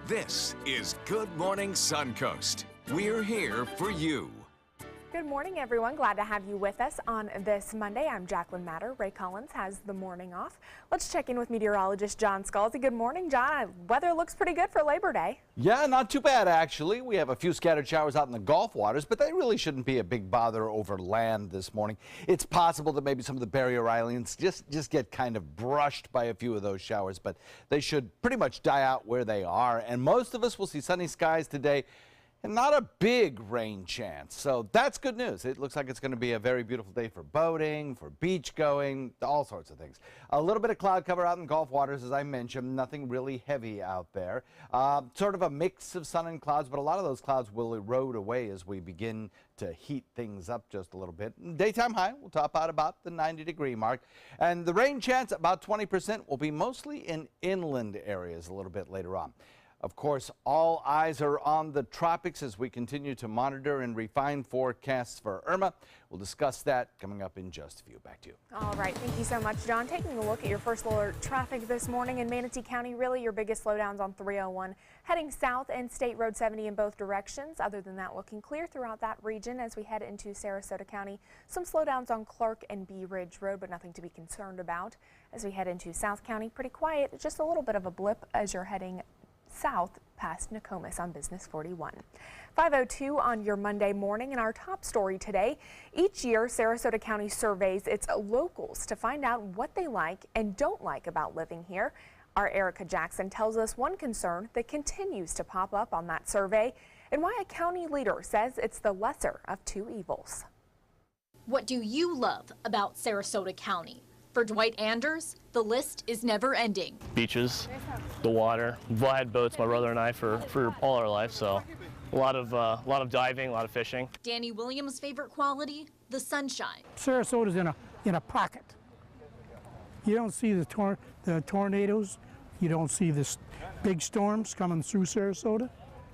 This is Good Morning Suncoast. We're here for you. Good morning, everyone. Glad to have you with us on this Monday. I'm Jacqueline Matter. Ray Collins has the morning off. Let's check in with meteorologist John Scalzi. Good morning, John. Weather looks pretty good for Labor Day. Yeah, not too bad, actually. We have a few scattered showers out in the Gulf waters, but they really shouldn't be a big bother over land this morning. It's possible that maybe some of the barrier islands just get kind of brushed by a few of those showers, but they should pretty much die out where they are. And most of us will see sunny skies today. And not a big rain chance, so that's good news. It looks like it's going to be a very beautiful day for boating, for beach going, all sorts of things. A little bit of cloud cover out in Gulf waters, as I mentioned, nothing really heavy out there. Sort of a mix of sun and clouds, but a lot of those clouds will erode away as we begin to heat things up just a little bit. Daytime high will top out about the 90-degree mark, and the rain chance, about 20%, will be mostly in inland areas a little bit later on. Of course, all eyes are on the tropics as we continue to monitor and refine forecasts for Irma. We'll discuss that coming up in just a few. Back to you. All right. Thank you so much, John. Taking a look at your first alert traffic this morning in Manatee County. Really your biggest slowdowns on 301 heading south and State Road 70 in both directions. Other than that, looking clear throughout that region as we head into Sarasota County. Some slowdowns on Clark and Bee Ridge Road, but nothing to be concerned about. As we head into South County, pretty quiet. Just a little bit of a blip as you're heading south past Nokomis on Business 41. 5:02 on your Monday morning, and our top story today. Each year, Sarasota County surveys its locals to find out what they like and don't like about living here. Our Erica Jackson tells us one concern that continues to pop up on that survey and why a county leader says it's the lesser of two evils. What do you love about Sarasota County? For Dwight Anders, the list is never ending. Beaches, the water. We've all had boats, my brother and I, for all our life, so a lot of diving, a lot of fishing. Danny Williams' favorite quality, the sunshine. Sarasota's in a pocket. You don't see the tornadoes. You don't see the big storms coming through Sarasota.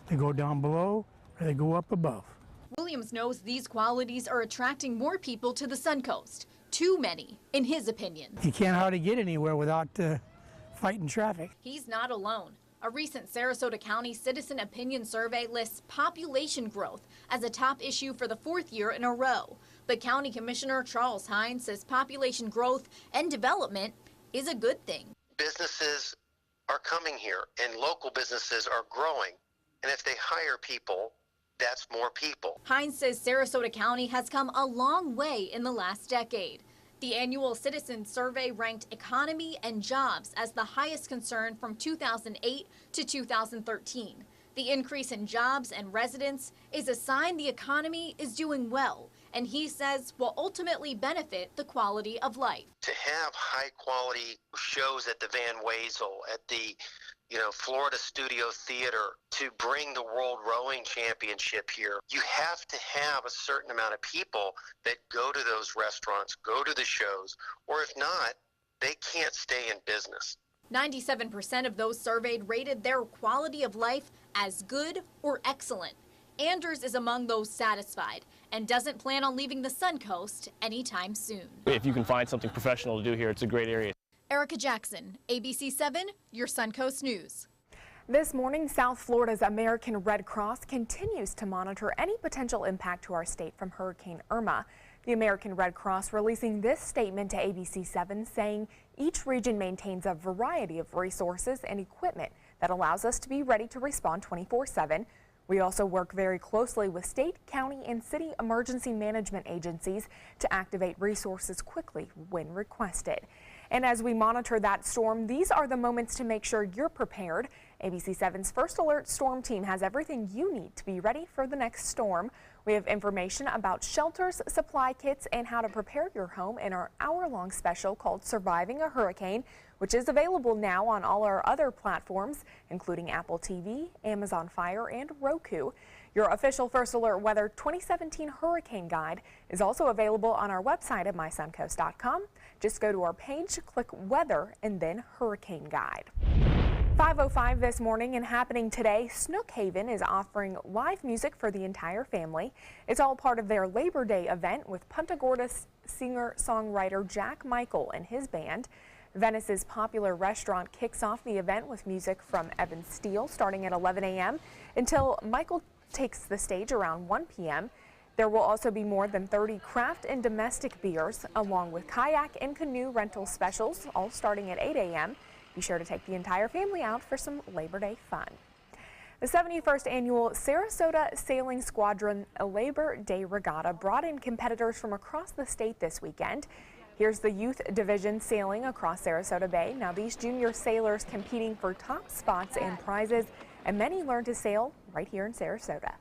They go down below or they go up above. Williams knows these qualities are attracting more people to the Suncoast. Too many, in his opinion. You can't hardly get anywhere without fighting traffic. He's not alone. A recent Sarasota County Citizen Opinion Survey lists population growth as a top issue for the fourth year in a row. But County Commissioner Charles Hines says population growth and development is a good thing. Businesses are coming here and local businesses are growing. And if they hire people, that's more people. Hines says Sarasota County has come a long way in the last decade. The annual Citizen Survey ranked economy and jobs as the highest concern from 2008 to 2013. The increase in jobs and residents is a sign the economy is doing well, and he says will ultimately benefit the quality of life. To have high quality shows at the Van Wezel, at the Florida Studio Theater, to bring the World Rowing Championship here, you have to have a certain amount of people that go to those restaurants, go to the shows, or if not, they can't stay in business. 97% of those surveyed rated their quality of life as good or excellent. Anders is among those satisfied and doesn't plan on leaving the Suncoast anytime soon. If you can find something professional to do here, it's a great area. Erica Jackson, ABC 7, your Suncoast News. This morning, South Florida's American Red Cross continues to monitor any potential impact to our state from Hurricane Irma. The American Red Cross releasing this statement to ABC 7 saying each region maintains a variety of resources and equipment that allows us to be ready to respond 24/7. We also work very closely with state, county, and city emergency management agencies to activate resources quickly when requested. And as we monitor that storm, these are the moments to make sure you're prepared. ABC 7's First Alert Storm Team has everything you need to be ready for the next storm. We have information about shelters, supply kits, and how to prepare your home in our hour-long special called Surviving a Hurricane, which is available now on all our other platforms, including Apple TV, Amazon Fire, and Roku. Your official First Alert Weather 2017 Hurricane Guide is also available on our website at mysuncoast.com. Just go to our page, click Weather, and then Hurricane Guide. 5:05 this morning and happening today, Snook Haven is offering live music for the entire family. It's all part of their Labor Day event with Punta Gorda singer-songwriter Jack Michael and his band. Venice's popular restaurant kicks off the event with music from Evan Steele starting at 11 a.m. until Michael takes the stage around 1 p.m. There will also be more than 30 craft and domestic beers, along with kayak and canoe rental specials, all starting at 8 a.m. Be sure to take the entire family out for some Labor Day fun. The 71st annual Sarasota Sailing Squadron Labor Day Regatta brought in competitors from across the state this weekend. Here's the youth division sailing across Sarasota Bay. Now these junior sailors competing for top spots and prizes, and many learn to sail right here in Sarasota.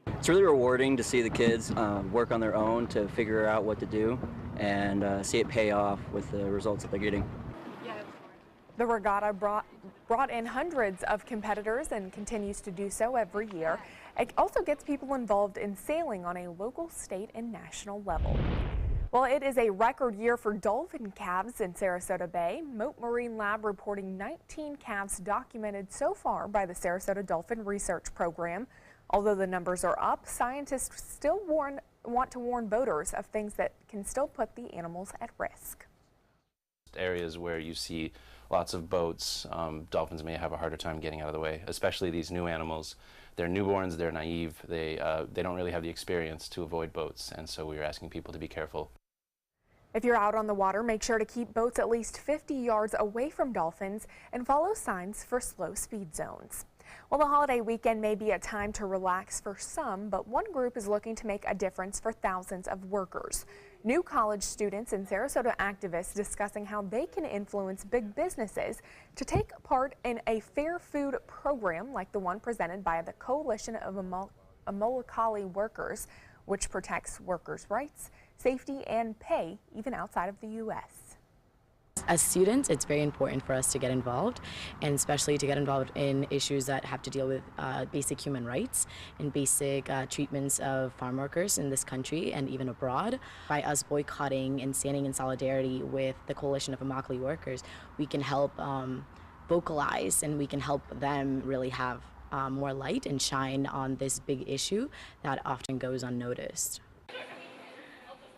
It's really rewarding to see the kids work on their own to figure out what to do and see it pay off with the results that they're getting. The regatta brought in hundreds of competitors and continues to do so every year. It also gets people involved in sailing on a local, state, and national level. Well, it is a record year for dolphin calves in Sarasota Bay. Mote Marine Lab reporting 19 calves documented so far by the Sarasota Dolphin Research Program. Although the numbers are up, scientists still want to warn boaters of things that can still put the animals at risk. Areas where you see lots of boats, dolphins may have a harder time getting out of the way, especially these new animals. They're newborns, they're naive, they don't really have the experience to avoid boats, and so we're asking people to be careful. If you're out on the water, make sure to keep boats at least 50 yards away from dolphins and follow signs for slow speed zones. Well, the holiday weekend may be a time to relax for some, but one group is looking to make a difference for thousands of workers. New college students and Sarasota activists discussing how they can influence big businesses to take part in a fair food program like the one presented by the Coalition of Amolakali Workers, which protects workers' rights, safety, and pay even outside of the U.S. As students, it's very important for us to get involved, and especially to get involved in issues that have to deal with basic human rights and basic treatments of farm workers in this country and even abroad. By us boycotting and standing in solidarity with the Coalition of Immokalee Workers, we can help vocalize, and we can help them really have more light and shine on this big issue that often goes unnoticed.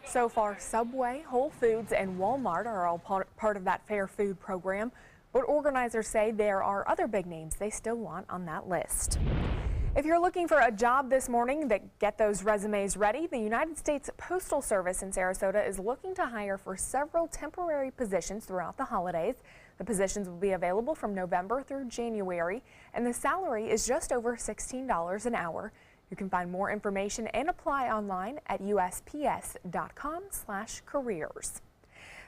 So far, Subway, Whole Foods, and Walmart are all part of that fair food program, but organizers say there are other big names they still want on that list. If you're looking for a job this morning, get those resumes ready. The United States Postal Service in Sarasota is looking to hire for several temporary positions throughout the holidays. The positions will be available from November through January, and the salary is just over $16 an hour. You can find more information and apply online at usps.com/careers.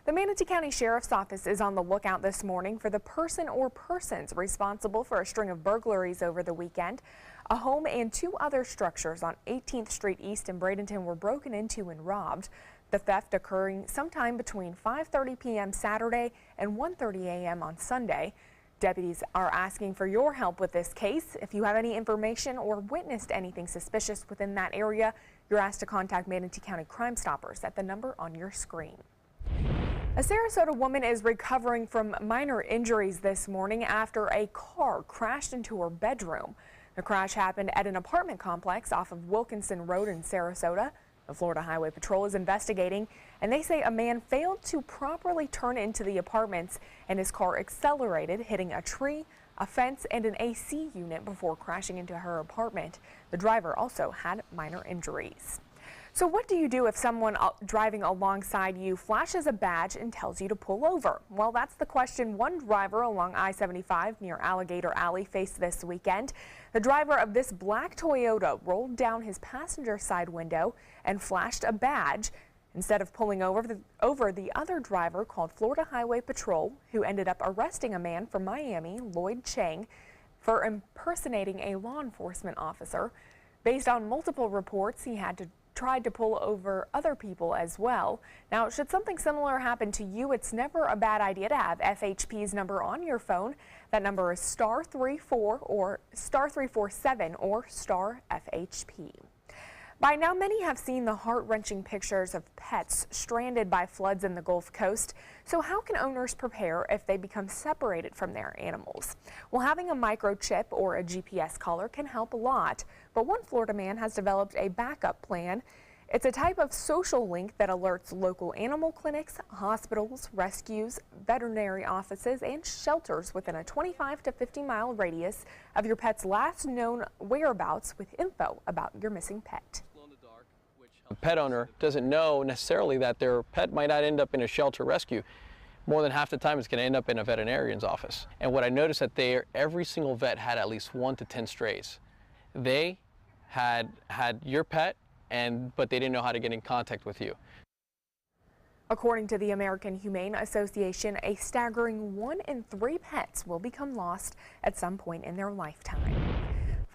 The Manatee County Sheriff's Office is on the lookout this morning for the person or persons responsible for a string of burglaries over the weekend. A home and two other structures on 18th Street East in Bradenton were broken into and robbed. The theft occurring sometime between 5:30 p.m. Saturday and 1:30 a.m. on Sunday. Deputies are asking for your help with this case. If you have any information or witnessed anything suspicious within that area, you're asked to contact Manatee County Crime Stoppers at the number on your screen. A Sarasota woman is recovering from minor injuries this morning after a car crashed into her bedroom. The crash happened at an apartment complex off of Wilkinson Road in Sarasota. The Florida Highway Patrol is investigating, and they say a man failed to properly turn into the apartments and his car accelerated, hitting a tree, a fence, and an AC unit before crashing into her apartment. The driver also had minor injuries. So what do you do if someone driving alongside you flashes a badge and tells you to pull over? Well, that's the question one driver along I-75 near Alligator Alley faced this weekend. The driver of this black Toyota rolled down his passenger side window and flashed a badge. Instead of pulling over, the other driver called Florida Highway Patrol, who ended up arresting a man from Miami, Lloyd Chang, for impersonating a law enforcement officer. Based on multiple reports, he had tried to pull over other people as well. Now, should something similar happen to you, it's never a bad idea to have FHP's number on your phone. That number is *34 or *347 or *FHP. By now, many have seen the heart-wrenching pictures of pets stranded by floods in the Gulf Coast. So how can owners prepare if they become separated from their animals? Well, having a microchip or a GPS collar can help a lot. But one Florida man has developed a backup plan. It's a type of social link that alerts local animal clinics, hospitals, rescues, veterinary offices, and shelters within a 25 to 50-mile radius of your pet's last known whereabouts with info about your missing pet. A pet owner doesn't know necessarily that their pet might not end up in a shelter rescue. More than half the time it's going to end up in a veterinarian's office. And what I noticed that every single vet had at least 1 to 10 strays. They had your pet, but they didn't know how to get in contact with you. According to the American Humane Association, a staggering 1 in 3 pets will become lost at some point in their lifetime.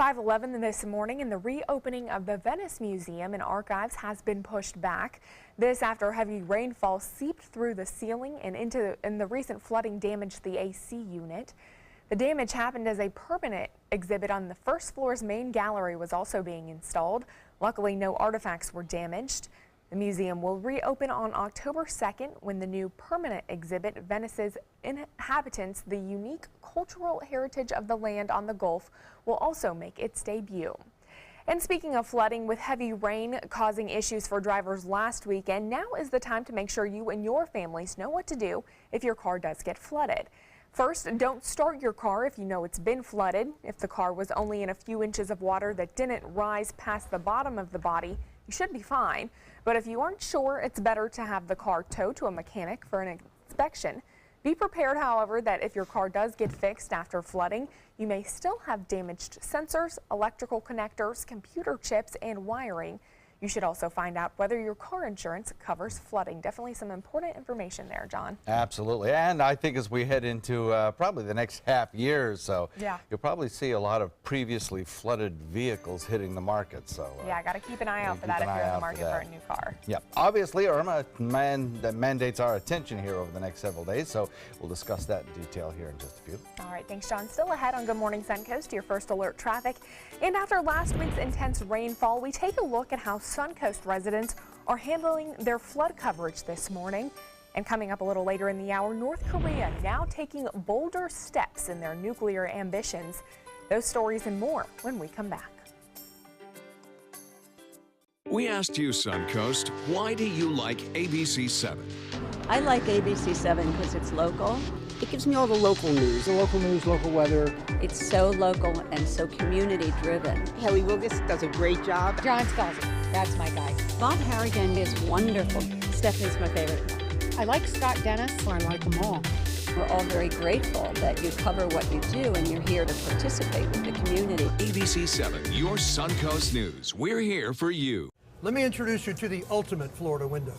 5:11 this morning, and the reopening of the Venice Museum and Archives has been pushed back. This after heavy rainfall seeped through the ceiling and the recent flooding damaged the AC unit. The damage happened as a permanent exhibit on the first floor's main gallery was also being installed. Luckily, no artifacts were damaged. The museum will reopen on October 2nd when the new permanent exhibit, Venice's Inhabitants, the unique cultural heritage of the land on the Gulf, will also make its debut. And speaking of flooding, with heavy rain causing issues for drivers last weekend, now is the time to make sure you and your families know what to do if your car does get flooded. First, don't start your car if you know it's been flooded. If the car was only in a few inches of water that didn't rise past the bottom of the body, you should be fine. But if you aren't sure, it's better to have the car towed to a mechanic for an inspection. Be prepared, however, that if your car does get fixed after flooding, you may still have damaged sensors, electrical connectors, computer chips, and wiring. You should also find out whether your car insurance covers flooding. Definitely some important information there, John. Absolutely. And I think as we head into probably the next half year or so, you'll probably see a lot of previously flooded vehicles hitting the market. So yeah, got to keep an eye out for that if you're in the market for a new car. Yeah, obviously Irma mandates our attention here over the next several days, so we'll discuss that in detail here in just a few. All right, thanks, John. Still ahead on Good Morning Suncoast, your first alert traffic. And after last week's intense rainfall, we take a look at how Suncoast residents are handling their flood coverage this morning. And coming up a little later in the hour, North Korea now taking bolder steps in their nuclear ambitions. Those stories and more when we come back. We asked you, Suncoast, why do you like ABC 7? I like ABC 7 because it's local. It gives me all the local news, local weather. It's so local and so community driven. Haley Wilgus does a great job. John Scalzi, that's my guy. Bob Harrigan is wonderful. Stephanie's my favorite. I like Scott Dennis. I like them all. We're all very grateful that you cover what you do and you're here to participate with the community. ABC 7, your Suncoast News. We're here for you. Let me introduce you to the ultimate Florida window.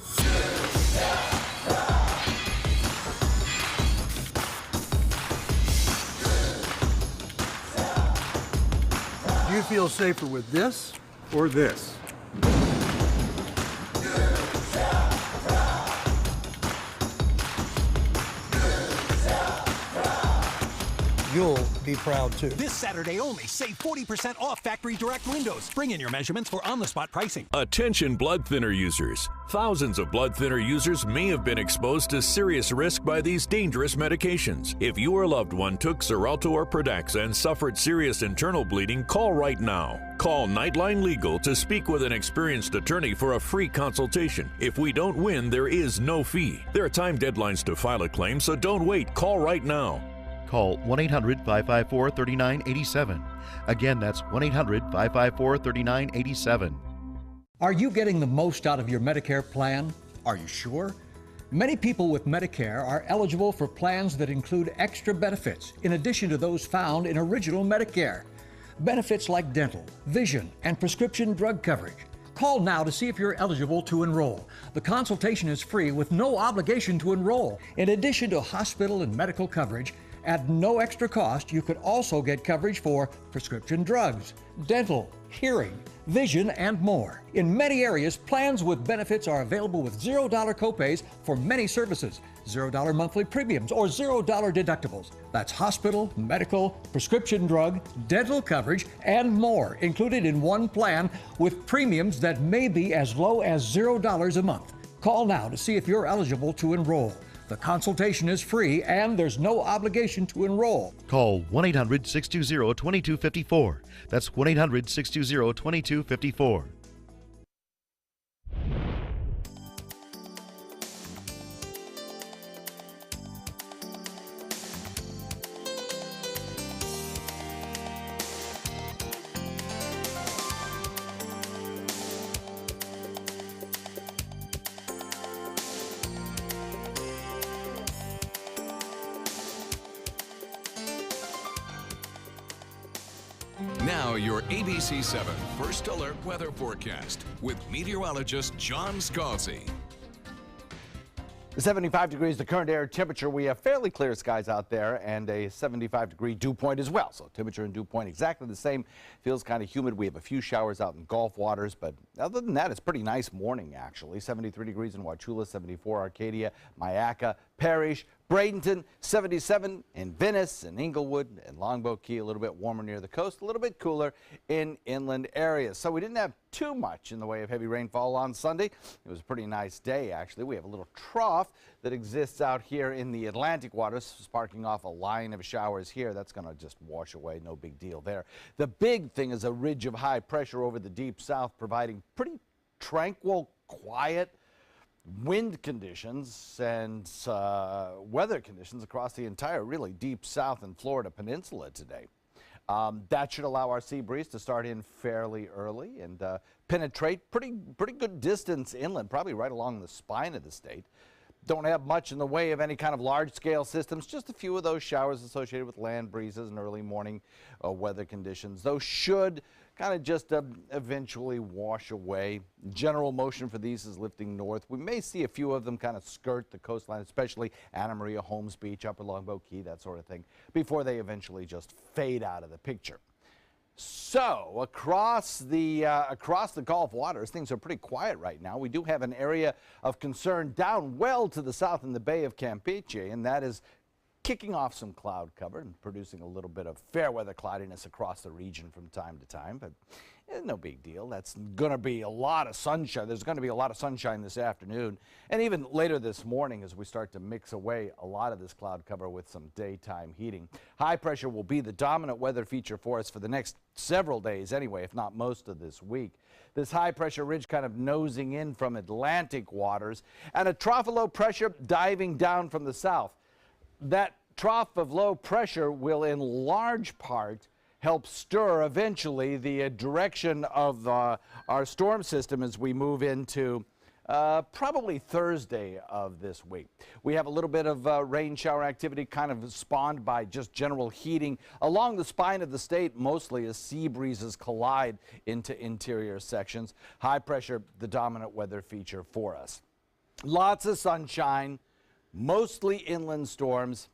Do you feel safer with this or this? You'll be proud too. This Saturday only, save 40% off factory direct windows. Bring in your measurements for on-the-spot pricing. Attention blood thinner users. Thousands of blood thinner users may have been exposed to serious risk by these dangerous medications. If you or loved one took Xarelto or Pradaxa and suffered serious internal bleeding, call right now. Call Nightline Legal to speak with an experienced attorney for a free consultation. If we don't win, there is no fee. There are time deadlines to file a claim, so don't wait. Call right now. Call 1-800-554-3987. Again, that's 1-800-554-3987. Are you getting the most out of your Medicare plan? Are you sure? Many people with Medicare are eligible for plans that include extra benefits in addition to those found in original Medicare. Benefits like dental, vision, and prescription drug coverage. Call now to see if you're eligible to enroll. The consultation is free with no obligation to enroll. In addition to hospital and medical coverage, at no extra cost, you could also get coverage for prescription drugs, dental, hearing, vision, and more. In many areas, plans with benefits are available with $0 copays for many services, $0 monthly premiums, or $0 deductibles. That's hospital, medical, prescription drug, dental coverage, and more included in one plan with premiums that may be as low as $0 a month. Call now to see if you're eligible to enroll. The consultation is free and there's no obligation to enroll. Call 1-800-620-2254. That's 1-800-620-2254. Now your ABC 7 First Alert weather forecast with meteorologist John Scalzi. 75 degrees, the current air temperature. We have fairly clear skies out there and a 75-degree dew point as well. So temperature and dew point exactly the same. Feels kind of humid. We have a few showers out in Gulf waters, but other than that, it's a pretty nice morning, actually. 73 degrees in Wauchula, 74 Arcadia, Myakka, Parrish, Bradenton, 77 in Venice and Inglewood and Longboat Key, a little bit warmer near the coast, a little bit cooler in inland areas. So we didn't have too much in the way of heavy rainfall on Sunday. It was a pretty nice day, actually. We have a little trough that exists out here in the Atlantic waters, sparking off a line of showers here. That's going to just wash away, no big deal there. The big thing is a ridge of high pressure over the deep south, providing pretty tranquil, quiet wind conditions and weather conditions across the entire really deep south and Florida peninsula today. That should allow our sea breeze to start in fairly early and penetrate pretty good distance inland, probably right along the spine of the state. Don't have much in the way of any kind of large-scale systems, just a few of those showers associated with land breezes and early morning weather conditions. Those should kind of just eventually wash away. General motion for these is lifting north. We may see a few of them kind of skirt the coastline, especially Anna Maria, Holmes Beach, Upper Longboat Key, that sort of thing, before they eventually just fade out of the picture. So across the Gulf waters, things are pretty quiet right now. We do have an area of concern down well to the south in the Bay of Campeche, and that is kicking off some cloud cover and producing a little bit of fair weather cloudiness across the region from time to time, but no big deal. That's going to be a lot of sunshine. There's going to be a lot of sunshine this afternoon and even later this morning as we start to mix away a lot of this cloud cover with some daytime heating. High pressure will be the dominant weather feature for us for the next several days anyway, if not most of this week. This high pressure ridge kind of nosing in from Atlantic waters and a trough of low pressure diving down from the south. That trough of low pressure will in large part help stir eventually the direction of our storm system as we move into probably Thursday of this week. We have a little bit of rain shower activity kind of spawned by just general heating along the spine of the state, mostly as sea breezes collide into interior sections. High pressure, the dominant weather feature for us. Lots of sunshine, mostly inland storms.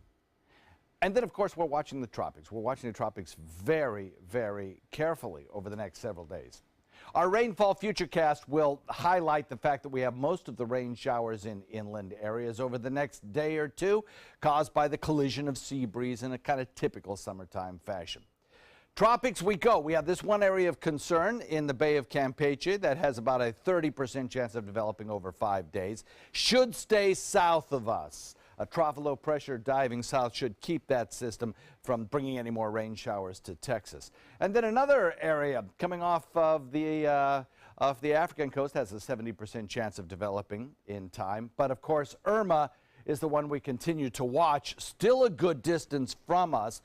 And then, of course, we're watching the tropics. We're watching the tropics very, very carefully over the next several days. Our rainfall futurecast will highlight the fact that we have most of the rain showers in inland areas over the next day or two, caused by the collision of sea breeze in a kind of typical summertime fashion. Tropics we go. We have this one area of concern in the Bay of Campeche that has about a 30% chance of developing over 5 days. Should stay south of us. A trough of low pressure diving south should keep that system from bringing any more rain showers to Texas. And then another area coming off the African coast has a 70% chance of developing in time. But of course, Irma is the one we continue to watch, still a good distance from us,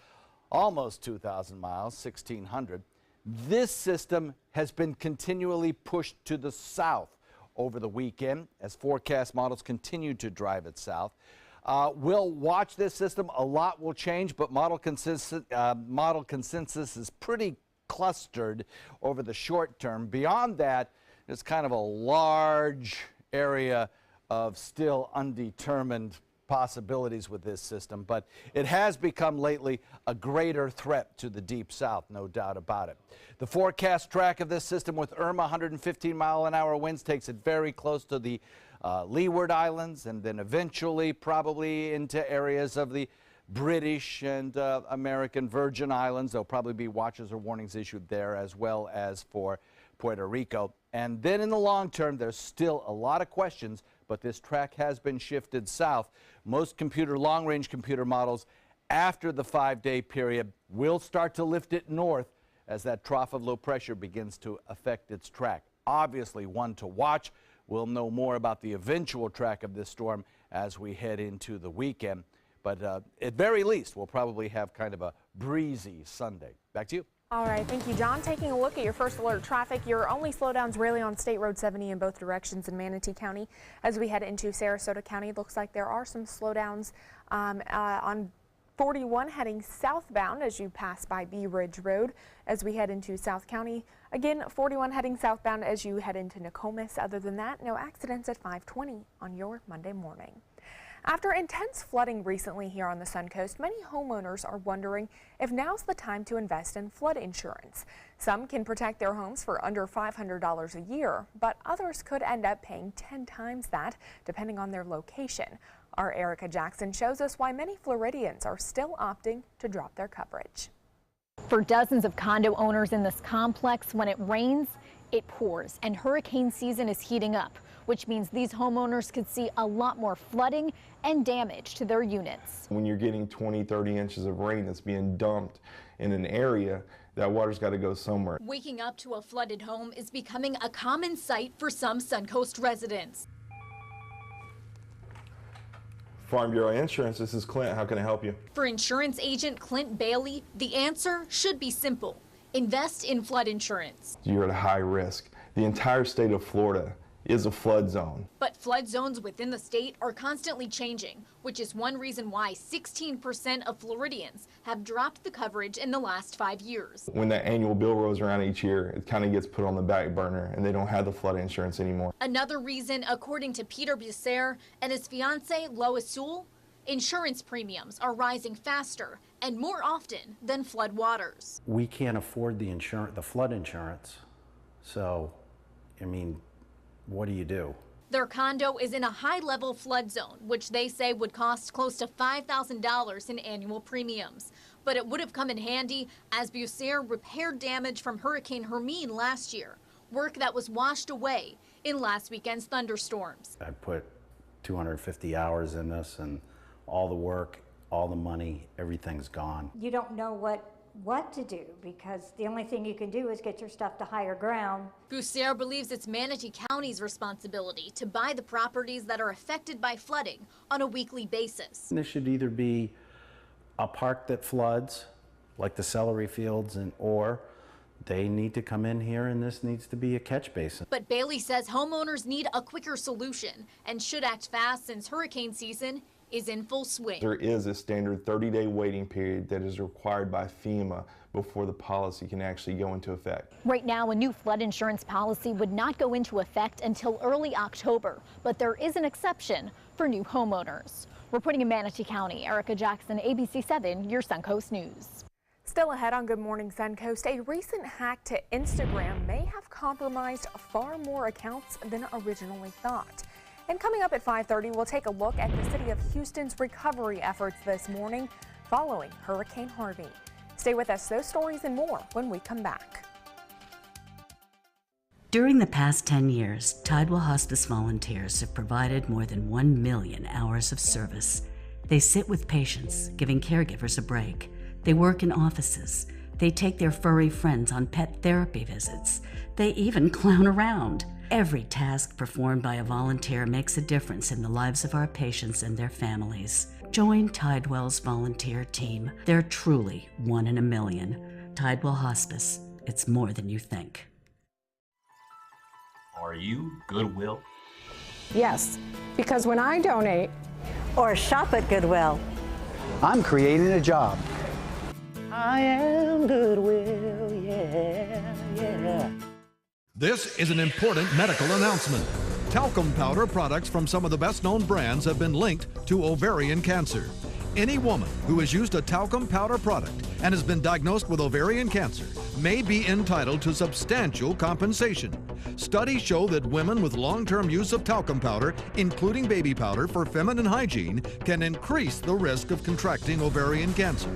almost 2,000 miles, 1,600. This system has been continually pushed to the south over the weekend as forecast models continue to drive it south. We'll watch this system. A lot will change, but model consensus is pretty clustered over the short term. Beyond that, it's kind of a large area of still undetermined possibilities with this system, but it has become lately a greater threat to the deep south, no doubt about it. The forecast track of this system with Irma, 115-mile-an-hour winds, takes it very close to the Leeward Islands and then eventually probably into areas of the British and American Virgin Islands. There'll probably be watches or warnings issued there as well as for Puerto Rico. And then in the long term, there's still a lot of questions, but this track has been shifted south. Most long-range computer models after the 5-day period will start to lift it north as that trough of low pressure begins to affect its track. Obviously one to watch. We'll know more about the eventual track of this storm as we head into the weekend. But at very least, we'll probably have kind of a breezy Sunday. Back to you. All right, thank you, John. Taking a look at your first alert traffic, your only slowdowns really on State Road 70 in both directions in Manatee County. As we head into Sarasota County, it looks like there are some slowdowns on 41 heading southbound as you pass by Bee Ridge Road as we head into South County. Again, 41 heading southbound as you head into Nokomis. Other than that, no accidents at 520 on your Monday morning. After intense flooding recently here on the Suncoast, many homeowners are wondering if now's the time to invest in flood insurance. Some can protect their homes for under $500 a year, but others could end up paying 10 times that, depending on their location. Our Erica Jackson shows us why many Floridians are still opting to drop their coverage. For dozens of condo owners in this complex, when it rains, it pours, and hurricane season is heating up, which means these homeowners could see a lot more flooding and damage to their units. When you're getting 20, 30 inches of rain that's being dumped in an area, that water's got to go somewhere. Waking up to a flooded home is becoming a common sight for some Suncoast residents. Farm Bureau Insurance, this is Clint. How can I help you? For insurance agent Clint Bailey, the answer should be simple. Invest in flood insurance. You're at a high risk. The entire state of Florida is a flood zone. But flood zones within the state are constantly changing, which is one reason why 16% of Floridians have dropped the coverage in the last 5 years. When that annual bill rolls around each year, it kind of gets put on the back burner and they don't have the flood insurance anymore. Another reason, according to Peter Busser and his fiancee Lois Sewell, insurance premiums are rising faster and more often than flood waters. We can't afford the flood insurance. So, I mean, what do you do? Their condo is in a high-level flood zone, which they say would cost close to $5,000 in annual premiums. But it would have come in handy as Busser repaired damage from Hurricane Hermine last year, work that was washed away in last weekend's thunderstorms. I put 250 hours in this, and all the work, all the money, everything's gone. You don't know what to do, because the only thing you can do is get your stuff to higher ground. Busser believes it's Manatee County's responsibility to buy the properties that are affected by flooding on a weekly basis. This should either be a park that floods, like the celery fields, or they need to come in here and this needs to be a catch basin. But Bailey says homeowners need a quicker solution and should act fast since hurricane season is in full swing. There is a standard 30-day waiting period that is required by FEMA before the policy can actually go into effect. Right now, a new flood insurance policy would not go into effect until early October, but there is an exception for new homeowners. Reporting in Manatee County, Erica Jackson, ABC 7, your Suncoast News. Still ahead on Good Morning Suncoast, a recent hack to Instagram may have compromised far more accounts than originally thought. And coming up at 5:30, we'll take a look at the city of Houston's recovery efforts this morning following Hurricane Harvey. Stay with us, those stories and more when we come back. During the past 10 years, Tidewell Hospice volunteers have provided more than 1 million hours of service. They sit with patients, giving caregivers a break. They work in offices. They take their furry friends on pet therapy visits. They even clown around. Every task performed by a volunteer makes a difference in the lives of our patients and their families. Join Tidewell's volunteer team. They're truly 1 in a million. Tidewell Hospice. It's more than you think. Are you Goodwill? Yes, because when I donate or shop at Goodwill, I'm creating a job. I am Goodwill, yeah. This is an important medical announcement. Talcum powder products from some of the best-known brands have been linked to ovarian cancer. Any woman who has used a talcum powder product and has been diagnosed with ovarian cancer may be entitled to substantial compensation. Studies show that women with long-term use of talcum powder, including baby powder for feminine hygiene, can increase the risk of contracting ovarian cancer.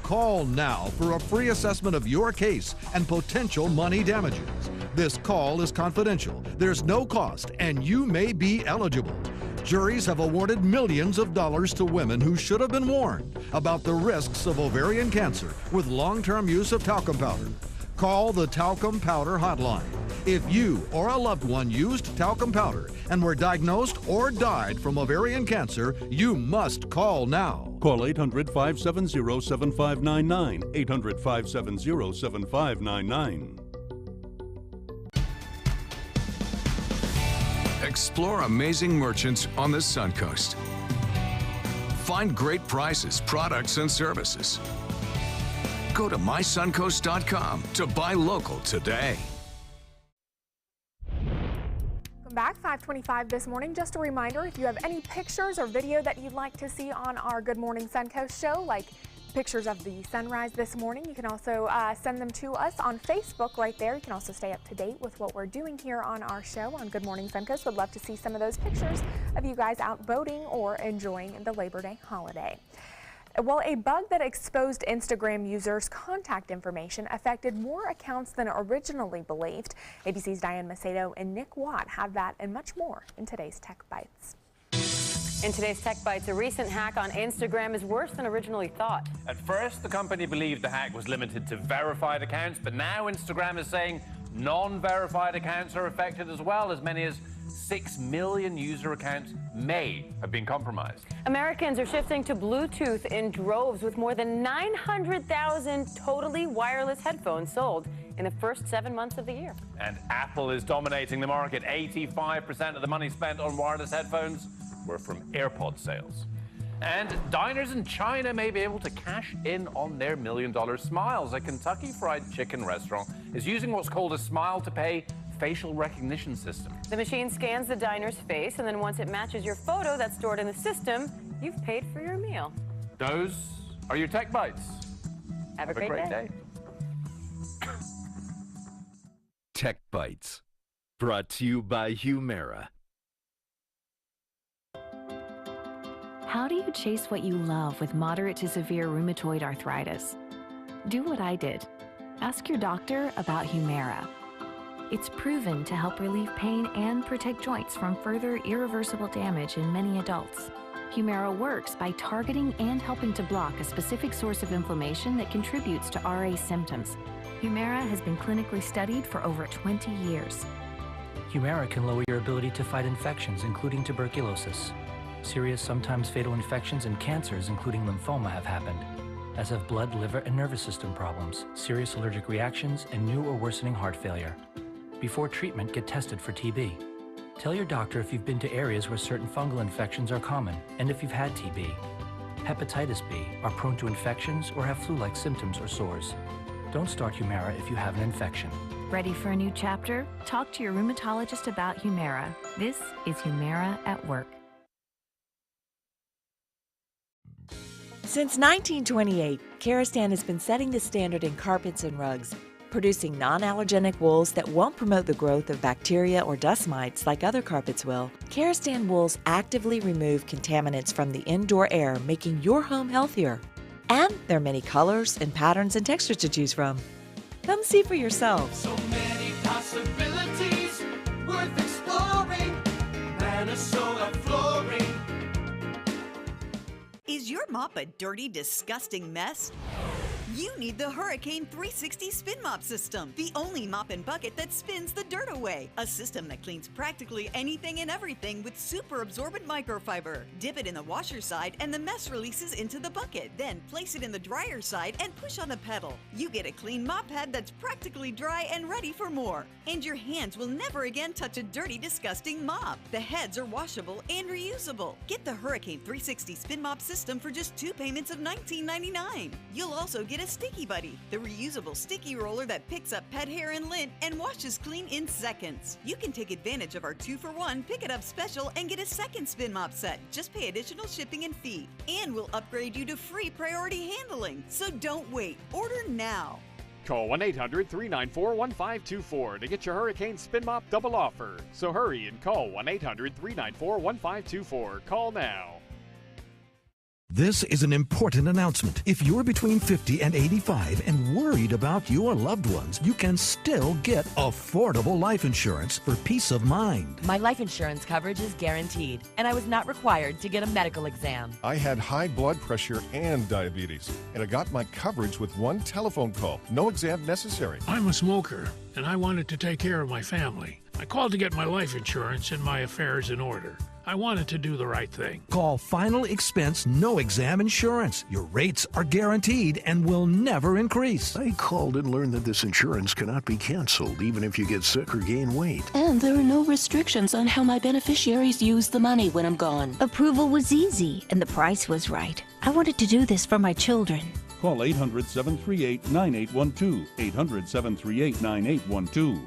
Call now for a free assessment of your case and potential money damages. This call is confidential, there's no cost, and you may be eligible. Juries have awarded millions of dollars to women who should have been warned about the risks of ovarian cancer with long-term use of talcum powder. Call the Talcum Powder Hotline. If you or a loved one used talcum powder and were diagnosed or died from ovarian cancer, you must call now. Call 800-570-7599, 800-570-7599. Explore amazing merchants on the Suncoast. Find great prices, products, and services. Go to mysuncoast.com to buy local today. Welcome back, 5:25 this morning. Just a reminder, if you have any pictures or video that you'd like to see on our Good Morning Suncoast show, like pictures of the sunrise this morning, you can also send them to us on Facebook right there. You can also stay up to date with what we're doing here on our show on Good Morning Suncoast. Would love to see some of those pictures of you guys out boating or enjoying the Labor Day holiday. Well, a bug that exposed Instagram users' contact information affected more accounts than originally believed. ABC's Diane Macedo and Nick Watt have that and much more in today's Tech Bites. In today's Tech Bites, a recent hack on Instagram is worse than originally thought. At first, the company believed the hack was limited to verified accounts, but now Instagram is saying non-verified accounts are affected as well. As many as 6 million user accounts may have been compromised. Americans are shifting to Bluetooth in droves, with more than 900,000 totally wireless headphones sold in the first 7 months of the year. And Apple is dominating the market. 85% of the money spent on wireless headphones were from AirPod sales. And diners in China may be able to cash in on their $1 million smiles. A Kentucky Fried Chicken restaurant is using what's called a smile to pay facial recognition system. The machine scans the diner's face, and then once it matches your photo that's stored in the system, you've paid for your meal. Those are your Tech Bites. Have a great day. Tech Bites, brought to you by Humira. How do you chase what you love with moderate to severe rheumatoid arthritis? Do what I did. Ask your doctor about Humira. It's proven to help relieve pain and protect joints from further irreversible damage in many adults. Humira works by targeting and helping to block a specific source of inflammation that contributes to RA symptoms. Humira has been clinically studied for over 20 years. Humira can lower your ability to fight infections, including tuberculosis. Serious, sometimes fatal infections and cancers, including lymphoma, have happened, as have blood, liver, and nervous system problems, serious allergic reactions, and new or worsening heart failure. Before treatment, get tested for TB. Tell your doctor if you've been to areas where certain fungal infections are common, and if you've had TB. Hepatitis B, are prone to infections, or have flu-like symptoms or sores. Don't start Humira if you have an infection. Ready for a new chapter? Talk to your rheumatologist about Humira. This is Humira at Work. Since 1928, Karastan has been setting the standard in carpets and rugs, producing non-allergenic wools that won't promote the growth of bacteria or dust mites like other carpets will. Karastan wools actively remove contaminants from the indoor air, making your home healthier. And there are many colors and patterns and textures to choose from. Come see for yourself. So many possibilities worth exploring. Minnesota Flooring. Is your mop a dirty, disgusting mess? You need the Hurricane 360 Spin Mop System, the only mop and bucket that spins the dirt away. A system that cleans practically anything and everything with super absorbent microfiber. Dip it in the washer side and the mess releases into the bucket. Then place it in the dryer side and push on the pedal. You get a clean mop pad that's practically dry and ready for more. And your hands will never again touch a dirty, disgusting mop. The heads are washable and reusable. Get the Hurricane 360 Spin Mop System for just 2 payments of $19.99. You'll also get a Sticky Buddy, the reusable sticky roller that picks up pet hair and lint and washes clean in seconds. You can take advantage of our 2-for-1 Pick It Up special and get a second spin mop set. Just pay additional shipping and fee. And we'll upgrade you to free priority handling. So don't wait. Order now. Call 1-800-394-1524 to get your Hurricane Spin Mop double offer. So hurry and call 1-800-394-1524. Call now. This is an important announcement. If you're between 50 and 85 and worried about your loved ones, you can still get affordable life insurance for peace of mind. My life insurance coverage is guaranteed, and I was not required to get a medical exam. I had high blood pressure and diabetes, and I got my coverage with one telephone call. No exam necessary. I'm a smoker, and I wanted to take care of my family. I called to get my life insurance and my affairs in order. I wanted to do the right thing. Call Final Expense No Exam Insurance. Your rates are guaranteed and will never increase. I called and learned that this insurance cannot be canceled even if you get sick or gain weight. And there are no restrictions on how my beneficiaries use the money when I'm gone. Approval was easy and the price was right. I wanted to do this for my children. Call 800-738-9812. 800-738-9812.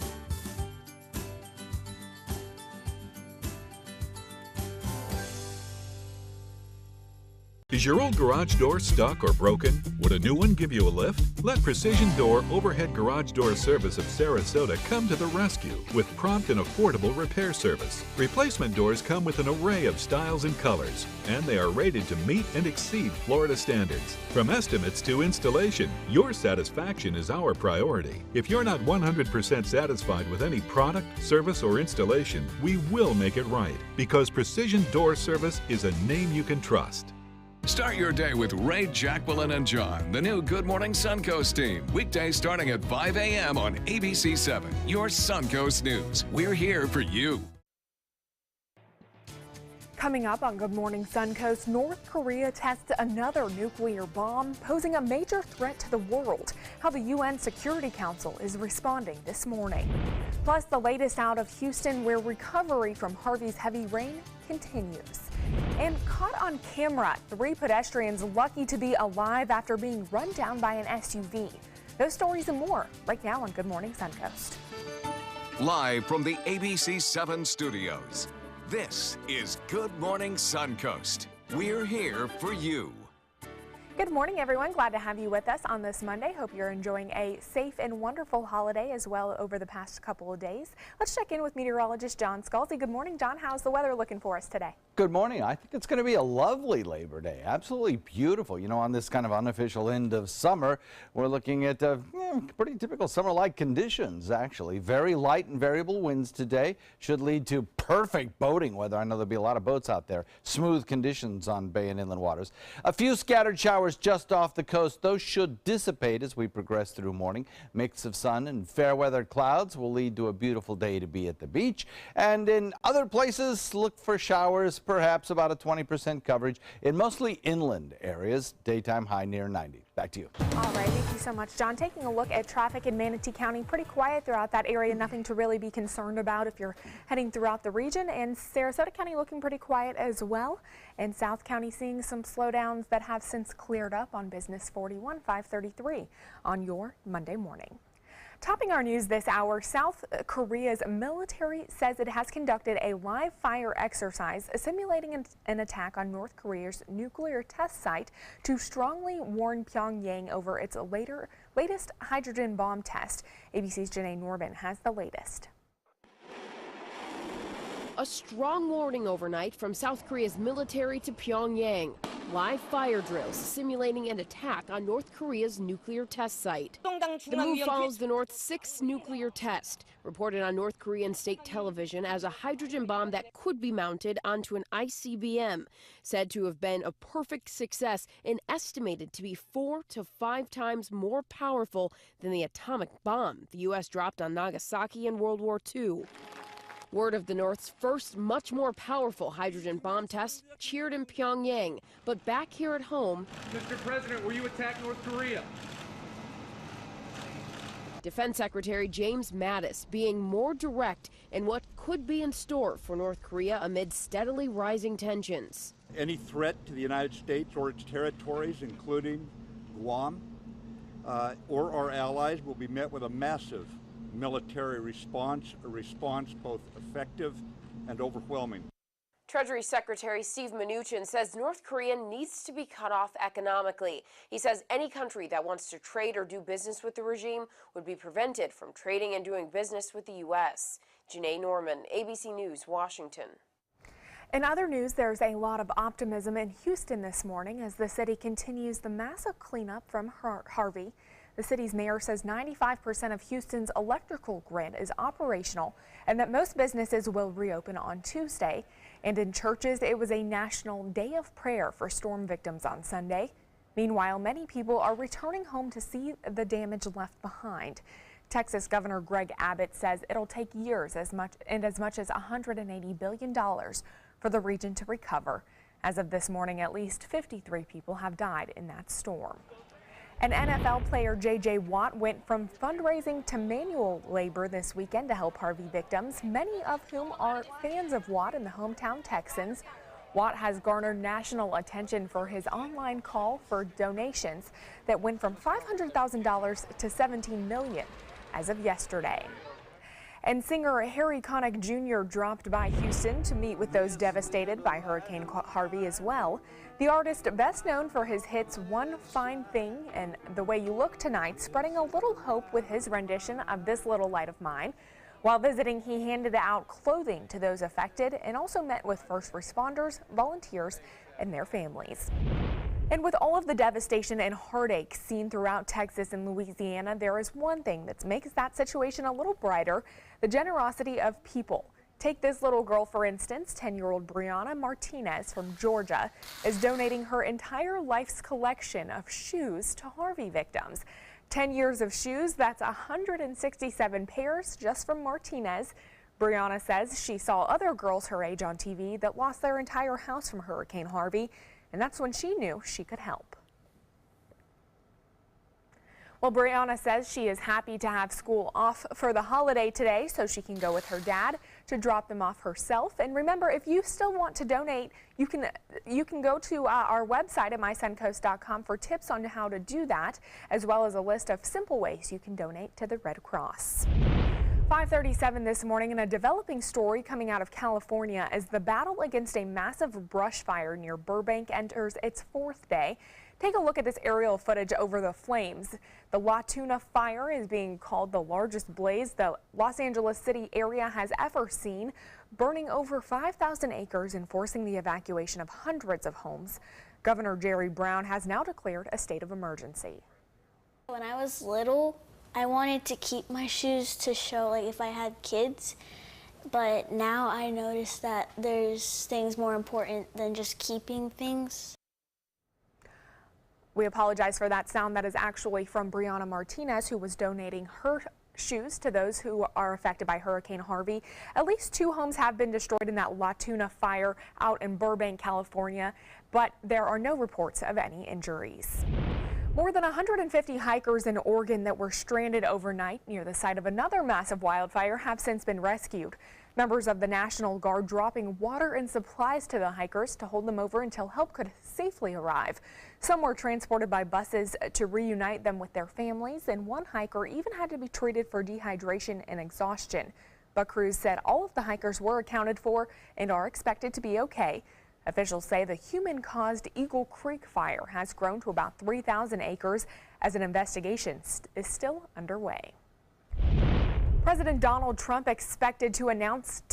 Is your old garage door stuck or broken? Would a new one give you a lift? Let Precision Door Overhead Garage Door Service of Sarasota come to the rescue with prompt and affordable repair service. Replacement doors come with an array of styles and colors, and they are rated to meet and exceed Florida standards. From estimates to installation, your satisfaction is our priority. If you're not 100% satisfied with any product, service, or installation, we will make it right, because Precision Door Service is a name you can trust. Start your day with Ray, Jacqueline, and John, the new Good Morning Suncoast team. Weekdays starting at 5 a.m. on ABC 7, your Suncoast News. We're here for you. Coming up on Good Morning Suncoast, North Korea tests another nuclear bomb, posing a major threat to the world. How the UN Security Council is responding this morning. Plus, the latest out of Houston, where recovery from Harvey's heavy rain continues. And caught on camera, 3 pedestrians lucky to be alive after being run down by an SUV. Those stories and more right now on Good Morning Suncoast. Live from the ABC 7 studios, this is Good Morning Suncoast. We're here for you. Good morning, everyone. Glad to have you with us on this Monday. Hope you're enjoying a safe and wonderful holiday as well over the past couple of days. Let's check in with meteorologist John Scalzi. Good morning, John. How's the weather looking for us today? Good morning. I think it's going to be a lovely Labor Day. Absolutely beautiful. You know, on this kind of unofficial end of summer, we're looking at pretty typical summer-like conditions, actually. Very light and variable winds today should lead to perfect boating weather. I know there'll be a lot of boats out there. Smooth conditions on bay and inland waters. A few scattered showers just off the coast. Those should dissipate as we progress through morning. Mix of sun and fair-weathered clouds will lead to a beautiful day to be at the beach. And in other places, look for showers, perhaps about a 20% coverage in mostly inland areas. Daytime high near 90. Back to you. All right, thank you so much, John. Taking a look at traffic in Manatee County, pretty quiet throughout that area. Nothing to really be concerned about if you're heading throughout the region. And Sarasota County looking pretty quiet as well. And South County seeing some slowdowns that have since cleared up on Business 41, 533 on your Monday morning. Topping our news this hour, South Korea's military says it has conducted a live fire exercise simulating an attack on North Korea's nuclear test site to strongly warn Pyongyang over its latest hydrogen bomb test. ABC's Janae Norman has the latest. A strong warning overnight from South Korea's military to Pyongyang. Live fire drills simulating an attack on North Korea's nuclear test site. The move follows the North's 6th nuclear test, reported on North Korean state television as a hydrogen bomb that could be mounted onto an ICBM, said to have been a perfect success and estimated to be 4 to 5 times more powerful than the atomic bomb the U.S. dropped on Nagasaki in World War II. Word of the North's first, much more powerful hydrogen bomb test cheered in Pyongyang, but back here at home, Mr. President, will you attack North Korea? Defense Secretary James Mattis being more direct in what could be in store for North Korea amid steadily rising tensions. Any threat to the United States or its territories, including Guam, or our allies, will be met with a massive military response, a response both effective and overwhelming. Treasury Secretary Steve Mnuchin says North Korea needs to be cut off economically. He says any country that wants to trade or do business with the regime would be prevented from trading and doing business with the U.S. Janae Norman, ABC News, Washington. In other news, there's a lot of optimism in Houston this morning as the city continues the massive cleanup from Harvey. The city's mayor says 95% of Houston's electrical grid is operational and that most businesses will reopen on Tuesday. And in churches, it was a national day of prayer for storm victims on Sunday. Meanwhile, many people are returning home to see the damage left behind. Texas Governor Greg Abbott says it'll take years as much as $180 billion for the region to recover. As of this morning, at least 53 people have died in that storm. And NFL player J.J. Watt went from fundraising to manual labor this weekend to help Harvey victims, many of whom are fans of Watt and the hometown Texans. Watt has garnered national attention for his online call for donations that went from $500,000 to $17 million as of yesterday. And singer Harry Connick Jr. dropped by Houston to meet with those devastated by Hurricane Harvey as well. The artist, best known for his hits One Fine Thing and The Way You Look Tonight, spreading a little hope with his rendition of This Little Light of Mine. While visiting, he handed out clothing to those affected and also met with first responders, volunteers, and their families. And with all of the devastation and heartache seen throughout Texas and Louisiana, there is one thing that makes that situation a little brighter: the generosity of people. Take this little girl, for instance. 10-year-old Brianna Martinez from Georgia is donating her entire life's collection of shoes to Harvey victims. 10 years of shoes, that's 167 pairs just from Martinez. Brianna says she saw other girls her age on TV that lost their entire house from Hurricane Harvey, and that's when she knew she could help. Well, Brianna says she is happy to have school off for the holiday today so she can go with her dad to drop them off herself. And remember, if you still want to donate, you can go to our website at mysuncoast.com for tips on how to do that, as well as a list of simple ways you can donate to the Red Cross. 5:37 this morning, and a developing story coming out of California as the battle against a massive brush fire near Burbank enters its fourth day. Take a look at this aerial footage over the flames. The La Tuna fire is being called the largest blaze the Los Angeles City area has ever seen, burning over 5,000 acres and forcing the evacuation of hundreds of homes. Governor Jerry Brown has now declared a state of emergency. When I was little, I wanted to keep my shoes to show if I had kids, but now I notice that there's things more important than just keeping things. We apologize for that sound. That is actually from Brianna Martinez, who was donating her shoes to those who are affected by Hurricane Harvey. At least 2 homes have been destroyed in that La Tuna fire out in Burbank, California, but there are no reports of any injuries. More than 150 hikers in Oregon that were stranded overnight near the site of another massive wildfire have since been rescued. Members of the National Guard dropping water and supplies to the hikers to hold them over until help could safely arrive. Some were transported by buses to reunite them with their families, and one hiker even had to be treated for dehydration and exhaustion. But crews said all of the hikers were accounted for and are expected to be okay. Officials say the human-caused Eagle Creek fire has grown to about 3,000 acres as an investigation is still underway. President Donald Trump expected to announce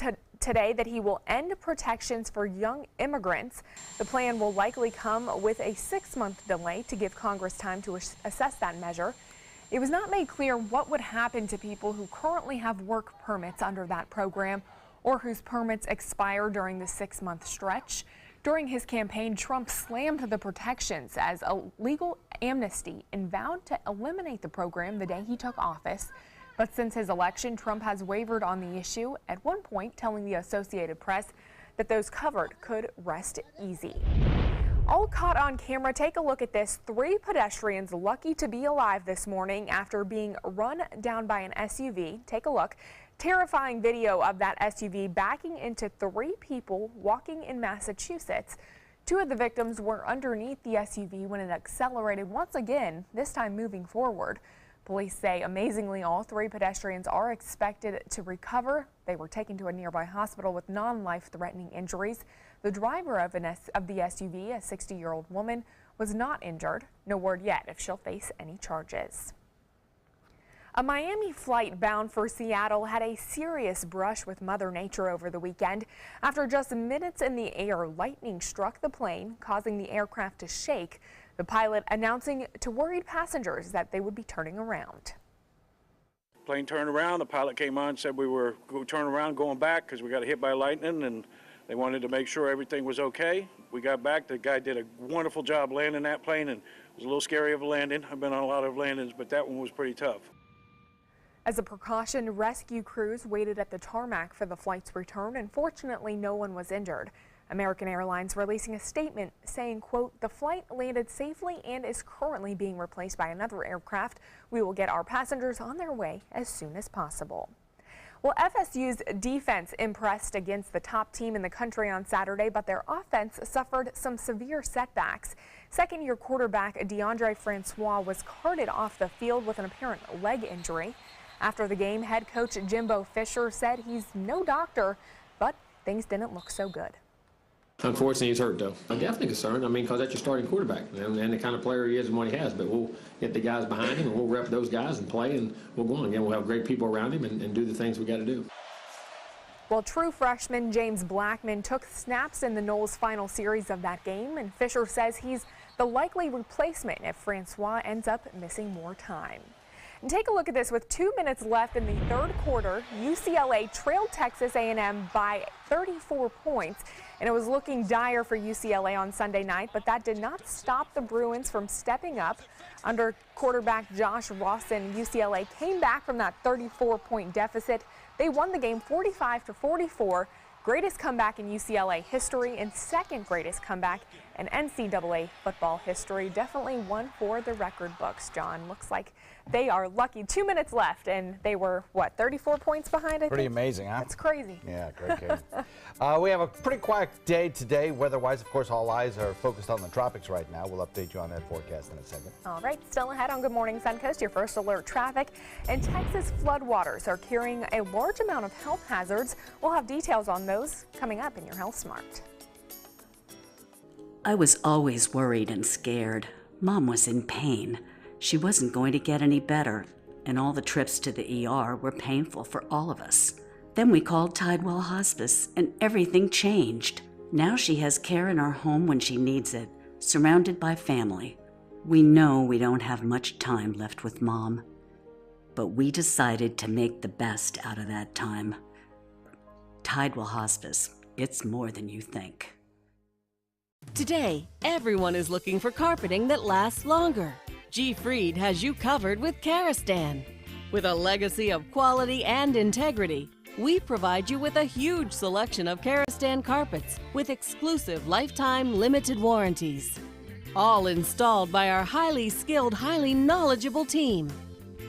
today that he will end protections for young immigrants. The plan will likely come with a 6-month delay to give Congress time to assess that measure. It was not made clear what would happen to people who currently have work permits under that program or whose permits expire during the 6-month stretch. During his campaign, Trump slammed the protections as a legal amnesty and vowed to eliminate the program the day he took office. But since his election, Trump has wavered on the issue, at one point telling the Associated Press that those covered could rest easy. All caught on camera. Take a look at this. 3 pedestrians lucky to be alive this morning after being run down by an SUV. Take a look. Terrifying video of that SUV backing into 3 people walking in Massachusetts. 2 of the victims were underneath the SUV when it accelerated once again, this time moving forward. Police say, amazingly, all 3 pedestrians are expected to recover. They were taken to a nearby hospital with non-life-threatening injuries. The driver of the SUV, a 60-year-old woman, was not injured. No word yet if she'll face any charges. A Miami flight bound for Seattle had a serious brush with Mother Nature over the weekend. After just minutes in the air, lightning struck the plane, causing the aircraft to shake. The pilot announcing to worried passengers that they would be turning around. Plane turned around. The pilot came on and said we were turning around, going back because we got hit by lightning, and they wanted to make sure everything was okay. We got back. The guy did a wonderful job landing that plane, and it was a little scary of a landing. I've been on a lot of landings, but that one was pretty tough. As a precaution, rescue crews waited at the tarmac for the flight's return, and fortunately no one was injured. American Airlines releasing a statement saying, quote, "The flight landed safely and is currently being replaced by another aircraft. We will get our passengers on their way as soon as possible." Well, FSU's defense impressed against the top team in the country on Saturday, but their offense suffered some severe setbacks. Second-year quarterback DeAndre Francois was carted off the field with an apparent leg injury. After the game, head coach Jimbo Fisher said he's no doctor, but things didn't look so good. Unfortunately, he's hurt, though. I'm definitely concerned. I mean, because that's your starting quarterback and the kind of player he is and what he has. But we'll get the guys behind him, and we'll rep those guys and play, and we'll go on. Again, we'll have great people around him and do the things we got to do. Well, true freshman James Blackman took snaps in the Noles' final series of that game, and Fisher says he's the likely replacement if Francois ends up missing more time. And take a look at this. With 2 minutes left in the third quarter, UCLA trailed Texas A&M by 34 points, and it was looking dire for UCLA on Sunday night, but that did not stop the Bruins from stepping up. Under quarterback Josh Rawson, UCLA came back from that 34-point deficit. They won the game 45-44. Greatest comeback in UCLA history and second greatest comeback in NCAA football history. Definitely one for the record books, John. Looks like they are lucky. 2 minutes left, and they were, what, 34 points behind, I Pretty think? amazing, huh? That's crazy. Yeah, great game. We have a pretty quiet day today. Weather-wise, of course, all eyes are focused on the tropics right now. We'll update you on that forecast in a second. All right, still ahead on Good Morning Suncoast, your first alert traffic. And Texas floodwaters are carrying a large amount of health hazards. We'll have details on those coming up in your Health Smart. I was always worried and scared. Mom was in pain. She wasn't going to get any better, and all the trips to the ER were painful for all of us. Then we called Tidewell Hospice, and everything changed. Now she has care in our home when she needs it, surrounded by family. We know we don't have much time left with Mom, but we decided to make the best out of that time. Tidewell Hospice, it's more than you think. Today, everyone is looking for carpeting that lasts longer. G. Fried has you covered with Karastan. With a legacy of quality and integrity, we provide you with a huge selection of Karastan carpets with exclusive lifetime limited warranties. All installed by our highly skilled, highly knowledgeable team.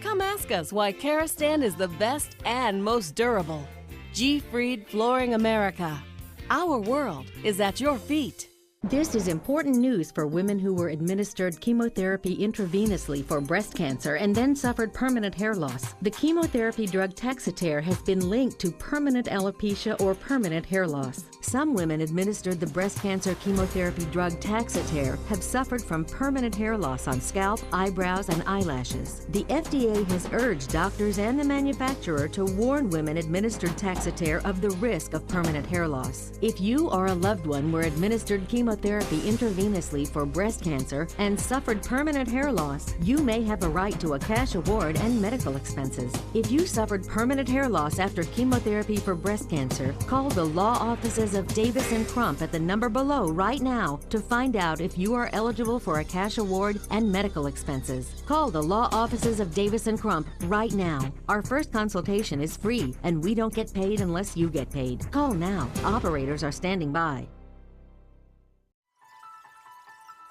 Come ask us why Karastan is the best and most durable. G. Fried Flooring America. Our world is at your feet. This is important news for women who were administered chemotherapy intravenously for breast cancer and then suffered permanent hair loss. The chemotherapy drug Taxotere has been linked to permanent alopecia or permanent hair loss. Some women administered the breast cancer chemotherapy drug Taxotere have suffered from permanent hair loss on scalp, eyebrows, and eyelashes. The FDA has urged doctors and the manufacturer to warn women administered Taxotere of the risk of permanent hair loss. If you or a loved one were administered chemotherapy intravenously for breast cancer and suffered permanent hair loss, you may have a right to a cash award and medical expenses. If you suffered permanent hair loss after chemotherapy for breast cancer, call the law offices of Davis & Crump at the number below right now to find out if you are eligible for a cash award and medical expenses. Call the law offices of Davis & Crump right now. Our first consultation is free, and we don't get paid unless you get paid. Call now. Operators are standing by.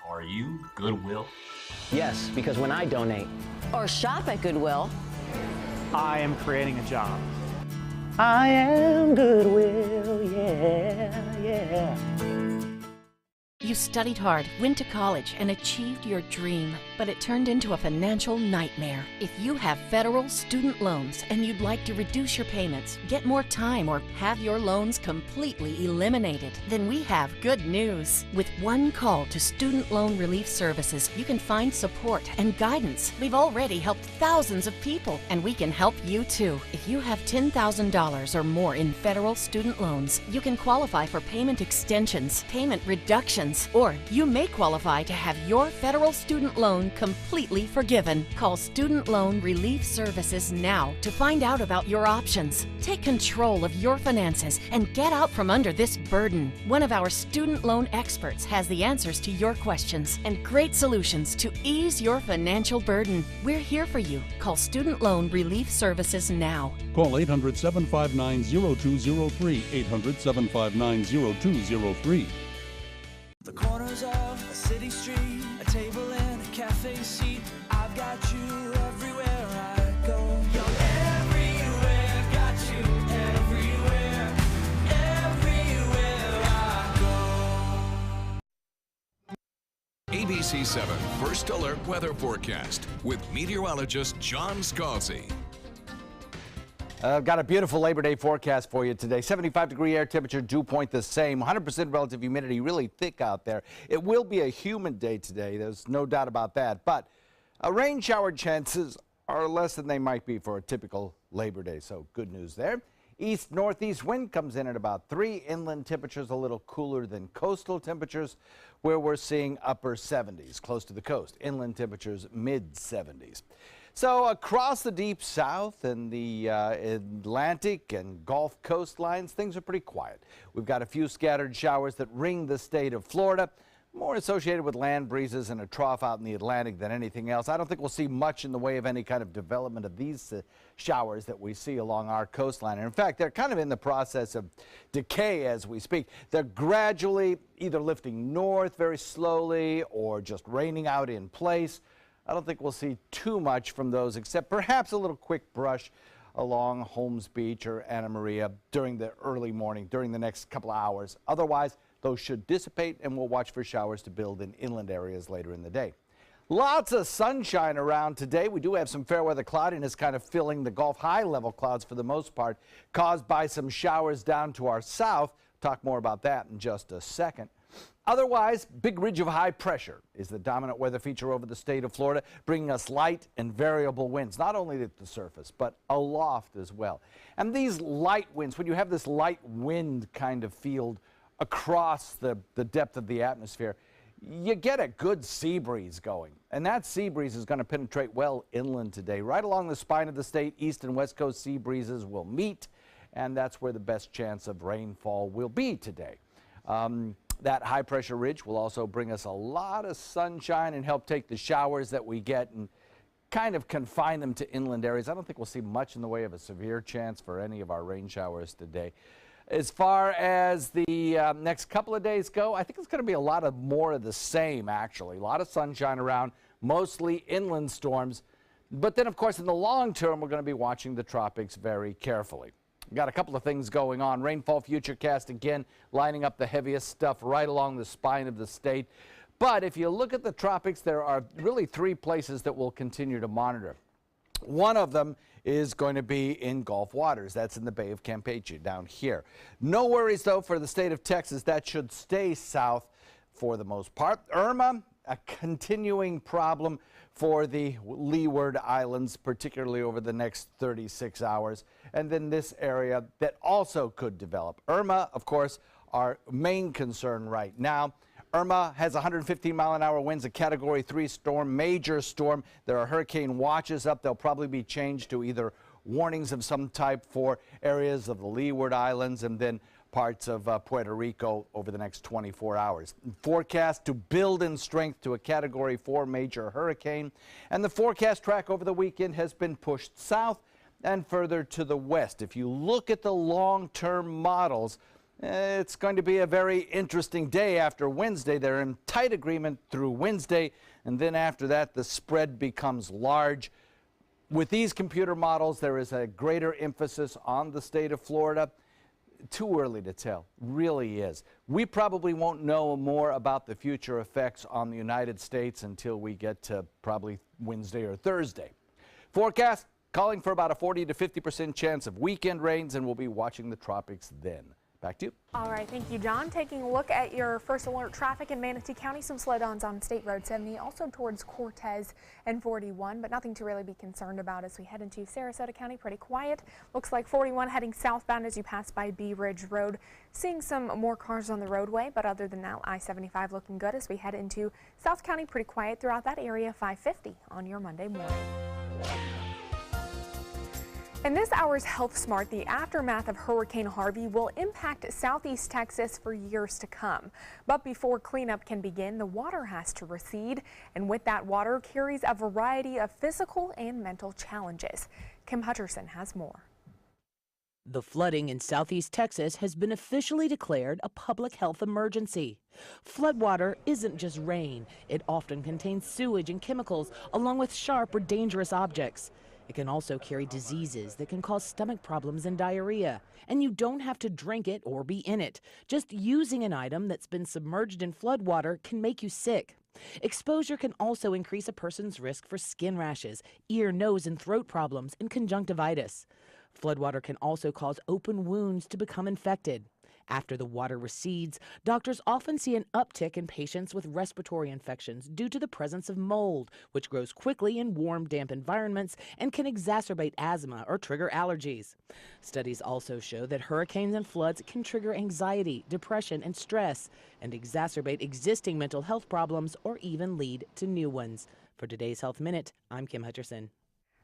Are you Goodwill? Yes, because when I donate or shop at Goodwill, I am creating a job. I am Goodwill, yeah, yeah. You studied hard, went to college, and achieved your dream, but it turned into a financial nightmare. If you have federal student loans and you'd like to reduce your payments, get more time, or have your loans completely eliminated, then we have good news. With one call to Student Loan Relief Services, you can find support and guidance. We've already helped thousands of people, and we can help you too. If you have $10,000 or more in federal student loans, you can qualify for payment extensions, payment reductions, payments, or you may qualify to have your federal student loan completely forgiven. Call Student Loan Relief Services now to find out about your options. Take control of your finances and get out from under this burden. One of our student loan experts has the answers to your questions and great solutions to ease your financial burden. We're here for you. Call Student Loan Relief Services now. Call 800-759-0203, 800-759-0203. The corners of a city street, a table and a cafe seat. I've got you everywhere I go. You're everywhere, got you everywhere, everywhere I go. ABC 7 First Alert Weather Forecast with meteorologist John Scalzi. I've got a beautiful Labor Day forecast for you today. 75-degree air temperature, dew point the same. 100% relative humidity, really thick out there. It will be a humid day today. There's no doubt about that. But rain shower chances are less than they might be for a typical Labor Day. So good news there. East-northeast wind comes in at about 3. Inland temperatures a little cooler than coastal temperatures, where we're seeing upper 70s close to the coast. Inland temperatures mid-70s. So across the deep south and the Atlantic and Gulf coastlines, things are pretty quiet. We've got a few scattered showers that ring the state of Florida, more associated with land breezes and a trough out in the Atlantic than anything else. I don't think we'll see much in the way of any kind of development of these showers that we see along our coastline. And in fact, they're kind of in the process of decay as we speak. They're gradually either lifting north very slowly or just raining out in place. I don't think we'll see too much from those, except perhaps a little quick brush along Holmes Beach or Anna Maria during the early morning, during the next couple of hours. Otherwise, those should dissipate, and we'll watch for showers to build in inland areas later in the day. Lots of sunshine around today. We do have some fair weather cloudiness kind of filling the Gulf high-level clouds for the most part, caused by some showers down to our south. Talk more about that in just a second. Otherwise, big ridge of high pressure is the dominant weather feature over the state of Florida, bringing us light and variable winds, not only at the surface, but aloft as well. And these light winds, when you have this light wind kind of field across the depth of the atmosphere, you get a good sea breeze going. And that sea breeze is going to penetrate well inland today. Right along the spine of the state, east and west coast sea breezes will meet, and that's where the best chance of rainfall will be today. That high-pressure ridge will also bring us a lot of sunshine and help take the showers that we get and kind of confine them to inland areas. I don't think we'll see much in the way of a severe chance for any of our rain showers today. As far as the next couple of days go, I think it's going to be a lot of more of the same, actually. A lot of sunshine around, mostly inland storms. But then, of course, in the long term, we're going to be watching the tropics very carefully. Got a couple of things going on. Rainfall futurecast again, lining up the heaviest stuff right along the spine of the state. But if you look at the tropics, there are really 3 places that we'll continue to monitor. One of them is going to be in Gulf waters. That's in the Bay of Campeche down here. No worries, though, for the state of Texas. That should stay south for the most part. Irma, a continuing problem for the Leeward Islands, particularly over the next 36 hours. And then this area that also could develop. Irma, of course, our main concern right now. Irma has 115-mile-an-hour winds, a Category 3 storm, major storm. There are hurricane watches up. They'll probably be changed to either warnings of some type for areas of the Leeward Islands and then parts of Puerto Rico over the next 24 hours. Forecast to build in strength to a Category 4 major hurricane. And the forecast track over the weekend has been pushed south and further to the west. If you look at the long-term models, it's going to be a very interesting day after Wednesday. They're in tight agreement through Wednesday, and then after that, the spread becomes large. With these computer models, there is a greater emphasis on the state of Florida. Too early to tell, really is. We probably won't know more about the future effects on the United States until we get to probably Wednesday or Thursday. Forecast calling for about a 40 to 50% chance of weekend rains, and we'll be watching the tropics then. Back to you. All right, thank you, John. Taking a look at your first alert traffic in Manatee County, some slowdowns on State Road 70, also towards Cortez and 41, but nothing to really be concerned about as we head into Sarasota County. Pretty quiet. Looks like 41 heading southbound as you pass by Bee Ridge Road. Seeing some more cars on the roadway, but other than that, I-75 looking good as we head into South County. Pretty quiet throughout that area. 550 on your Monday morning. In this hour's Health Smart, the aftermath of Hurricane Harvey will impact southeast Texas for years to come. But before cleanup can begin, the water has to recede, and with that water carries a variety of physical and mental challenges. Kim Hutcherson has more. The flooding in southeast Texas has been officially declared a public health emergency. Floodwater isn't just rain. It often contains sewage and chemicals, along with sharp or dangerous objects. It can also carry diseases that can cause stomach problems and diarrhea. And you don't have to drink it or be in it. Just using an item that's been submerged in floodwater can make you sick. Exposure can also increase a person's risk for skin rashes, ear, nose, and throat problems, and conjunctivitis. Floodwater can also cause open wounds to become infected. After the water recedes, doctors often see an uptick in patients with respiratory infections due to the presence of mold, which grows quickly in warm, damp environments and can exacerbate asthma or trigger allergies. Studies also show that hurricanes and floods can trigger anxiety, depression, and stress, and exacerbate existing mental health problems or even lead to new ones. For today's Health Minute, I'm Kim Hutcherson.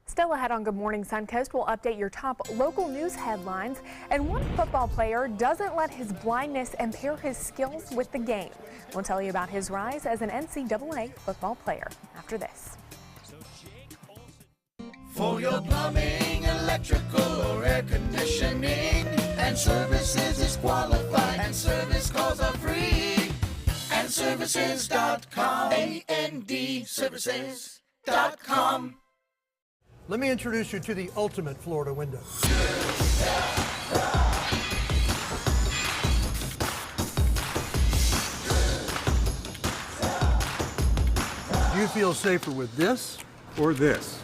Still ahead on Good Morning Suncoast, we'll update your top local news headlines. And one football player doesn't let his blindness impair his skills with the game. We'll tell you about his rise as an NCAA football player after this. For your plumbing, electrical, or air conditioning, and services is qualified, and service calls are free. And services.com, A-N-D, services.com. Let me introduce you to the ultimate Florida window. Do you feel safer with this or this?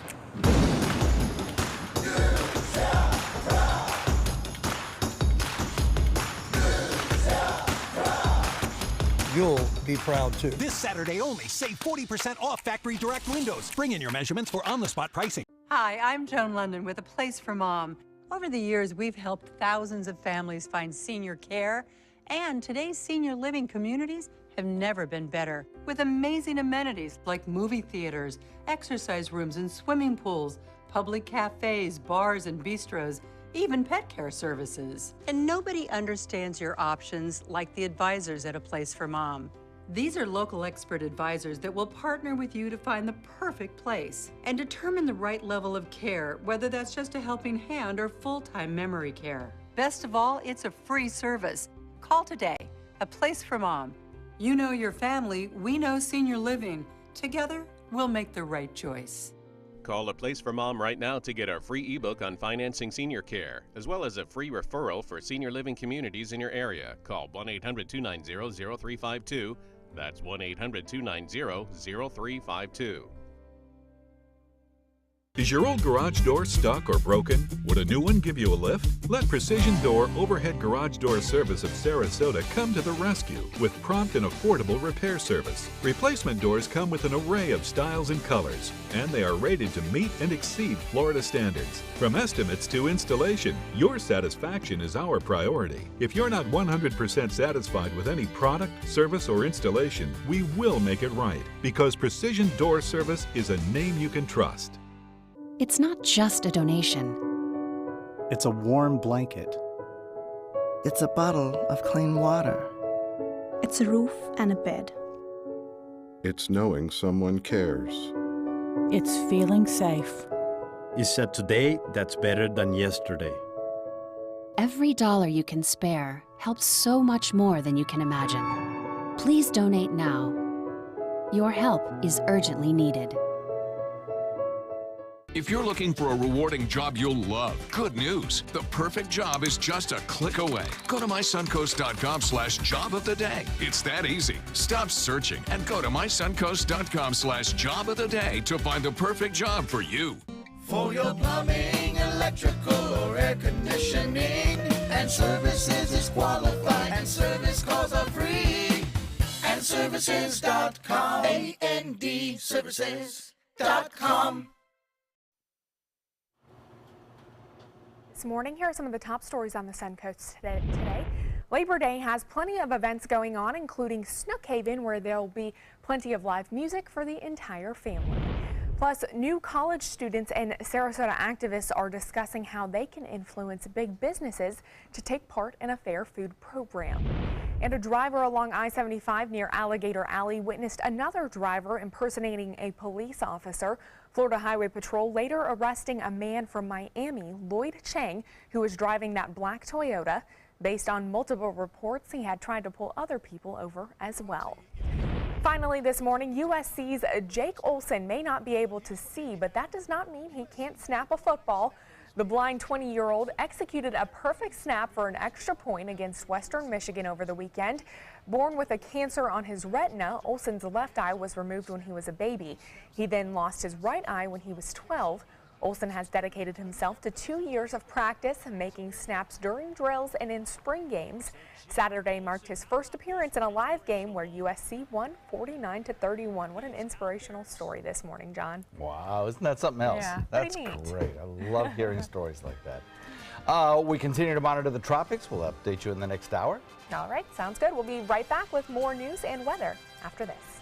You'll be proud too. This Saturday only, save 40% off factory direct windows. Bring in your measurements for on-the-spot pricing. Hi, I'm Joan London with A Place for Mom. Over the years, we've helped thousands of families find senior care, and today's senior living communities have never been better. With amazing amenities like movie theaters, exercise rooms and swimming pools, public cafes, bars and bistros, even pet care services. And nobody understands your options like the advisors at A Place for Mom. These are local expert advisors that will partner with you to find the perfect place and determine the right level of care, whether that's just a helping hand or full-time memory care. Best of all, it's a free service. Call today. A Place for Mom. You know your family, we know senior living. Together, we'll make the right choice. Call A Place for Mom right now to get our free ebook on financing senior care, as well as a free referral for senior living communities in your area. Call 1-800-290-0352. That's 1-800-290-0352. Is your old garage door stuck or broken? Would a new one give you a lift? Let Precision Door Overhead Garage Door Service of Sarasota come to the rescue with prompt and affordable repair service. Replacement doors come with an array of styles and colors, and they are rated to meet and exceed Florida standards. From estimates to installation, your satisfaction is our priority. If you're not 100% satisfied with any product, service, or installation, we will make it right, because Precision Door Service is a name you can trust. It's not just a donation. It's a warm blanket. It's a bottle of clean water. It's a roof and a bed. It's knowing someone cares. It's feeling safe. It's a today that's better than yesterday. Every dollar you can spare helps so much more than you can imagine. Please donate now. Your help is urgently needed. If you're looking for a rewarding job you'll love, good news. The perfect job is just a click away. Go to mysuncoast.com/job of the day. It's that easy. Stop searching and go to mysuncoast.com/job of the day to find the perfect job for you. For your plumbing, electrical, or air conditioning, and services is qualified. AndServices.com. AndServices.com. This morning, here are some of the top stories on the Suncoast today. Labor Day has plenty of events going on, including Snookhaven, where there'll be plenty of live music for the entire family. Plus, new college students and Sarasota activists are discussing how they can influence big businesses to take part in a fair food program. And a driver along I-75 near Alligator Alley witnessed another driver impersonating a police officer. Florida Highway Patrol later arresting a man from Miami, Lloyd Chang, who was driving that black Toyota. Based on multiple reports, he had tried to pull other people over as well. Finally this morning, USC's Jake Olson may not be able to see, but that does not mean he can't snap a football. The blind 20-year-old executed a perfect snap for an extra point against Western Michigan over the weekend. Born with a cancer on his retina, Olson's left eye was removed when he was a baby. He then lost his right eye when he was 12. Olson has dedicated himself to 2 years of practice, making snaps during drills and in spring games. Saturday marked his first appearance in a live game where USC won 49-31. What an inspirational story this morning, John. Wow, isn't that something else? Yeah, that's pretty neat. Great. I love hearing stories like that. We continue to monitor the tropics. We'll update you in the next hour. All right, sounds good. We'll be right back with more news and weather after this.